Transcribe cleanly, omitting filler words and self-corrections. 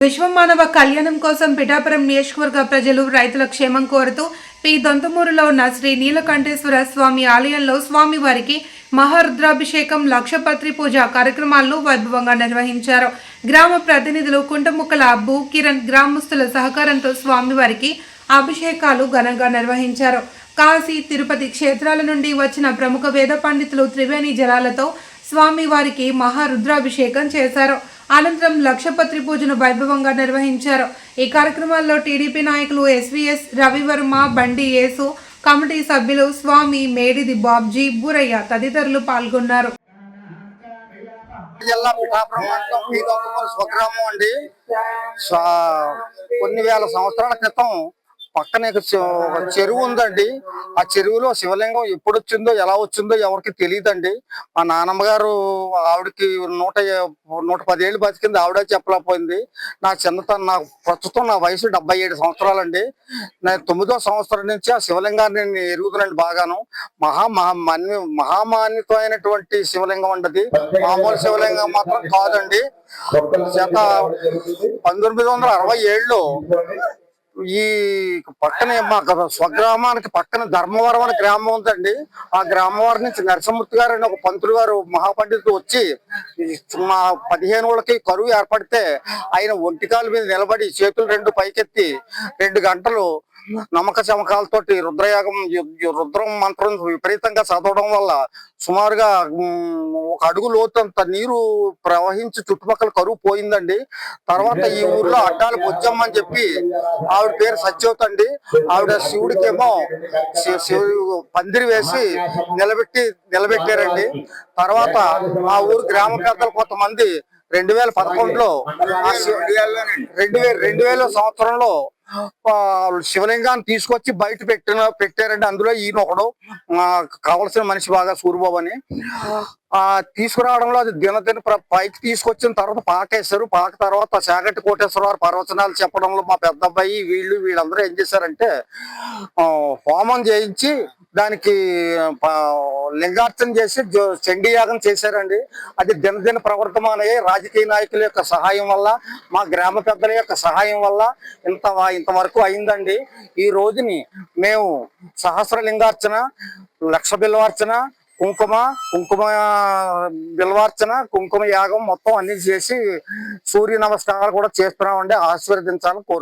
విశ్వమానవ కళ్యాణం కోసం పిఠాపురం నియోజకవర్గ ప్రజలు రైతుల క్షేమం కోరుతూ పి దొంతమూరులో ఉన్న శ్రీ నీలకంఠేశ్వర స్వామి ఆలయంలో స్వామివారికి మహారుద్రాభిషేకం లక్షపత్రి పూజ కార్యక్రమాలను వైభవంగా నిర్వహించారు. గ్రామ ప్రతినిధులు కుంటముక్కల అబ్బు కిరణ్ గ్రామస్తుల సహకారంతో స్వామివారికి అభిషేకాలు ఘనంగా నిర్వహించారు. కాశీ తిరుపతి క్షేత్రాల నుండి వచ్చిన ప్రముఖ వేద పండితులు త్రివేణి జలాలతో స్వామివారికి మహారుద్రాభిషేకం చేశారు. అనంతరం లక్షపత్రి పూజను వైభవంగా నిర్వహించారు. ఈ కార్యక్రమాల్లో టీడీపీ నాయకులు ఎస్వీఎస్ రవివర్మ, బండి యేసు, కమిటీ సభ్యులు స్వామి, మేడిది బాబ్జీ, బూరయ్య తదితరులు పాల్గొన్నారు. జిల్లా పిఠాపురం మండలం పి దొంతమూరు స్వగ్రామం అండి. కొన్ని వేల సంవత్సరాల క్రితం పక్కనే ఒక చెరువు ఉందండి. ఆ చెరువులో శివలింగం ఎప్పుడు వచ్చిందో ఎలా వచ్చిందో ఎవరికి తెలియదండి. మా నాన్నమ్మ గారు ఆవిడకి 110 ఏళ్ళు బతికింది, ఆవిడ చెప్పలేకపోయింది. నా ప్రస్తుతం నా వయసు 77 సంవత్సరాలండి. నేను 9వ సంవత్సరం నుంచి ఆ శివలింగాన్ని నేను ఎరుగుతున్నాండి బాగాను. మహామాన్యతమైనటువంటి శివలింగం అండి. మామూలు శివలింగం మాత్రం కాదండి. 1967లో ఈ పక్కనే మా స్వగ్రామానికి పక్కన ధర్మవరం అనే గ్రామం ఉందండి. ఆ గ్రామవారి నుంచి నరసింహమూర్తి గారు అని ఒక పంతులు గారు మహాపండితుడు వచ్చి మా 15 ఏళ్ళకి కరువు ఏర్పడితే ఆయన ఒంటికాల మీద నిలబడి చేతులు 2 పైకెత్తి 2 గంటలు నమ్మక చమకాలతోటి రుద్రం మంత్రం విపరీతంగా చదవడం వల్ల సుమారుగా 1 అడుగు లోతంత నీరు ప్రవహించి చుట్టుపక్కల కరువు పోయిందండి. తర్వాత ఈ ఊర్లో అడ్డాలు బొజ్జమ్మ అని చెప్పి ఆవిడ పేరు సత్యవతి అండి. ఆవిడ శివుడికేమో పందిరి వేసి నిలబెట్టారండి. తర్వాత ఆ ఊరు గ్రామ పెద్దలు కొంతమంది 2011లో 2000 సంవత్సరంలో శివలింగాన్ని తీసుకొచ్చి బయట పెట్టారండి. అందులో ఈయన ఒకడు కావలసిన మనిషి బాగా సూరిబాబు అని తీసుకురావడంలో అది దినదిన పైకి తీసుకొచ్చిన తర్వాత పాకేశారు. పాక తర్వాత చాగంటి కోటేశ్వరరావు పర్వచనాలు చెప్పడంలో మా పెద్ద అబ్బాయి వీళ్ళందరూ ఏం చేశారంటే హోమం చేయించి దానికి లింగార్చన చేసి చండీ యాగం చేశారండి. అది దినదిన ప్రవర్తమానయ్యే రాజకీయ నాయకుల యొక్క సహాయం వల్ల, మా గ్రామ పెద్దల యొక్క సహాయం వల్ల ఇంతవరకు అయిందండి. ఈ రోజుని మేము సహస్రలింగార్చన, లక్ష బిల్వార్చన, కుంకుమ బిల్వార్చన, కుంకుమ యాగం మొత్తం అన్ని చేసి సూర్య నమస్కారాలు కూడా చేస్తున్నామండి. ఆశీర్వదించాలని కోరుతున్నాం.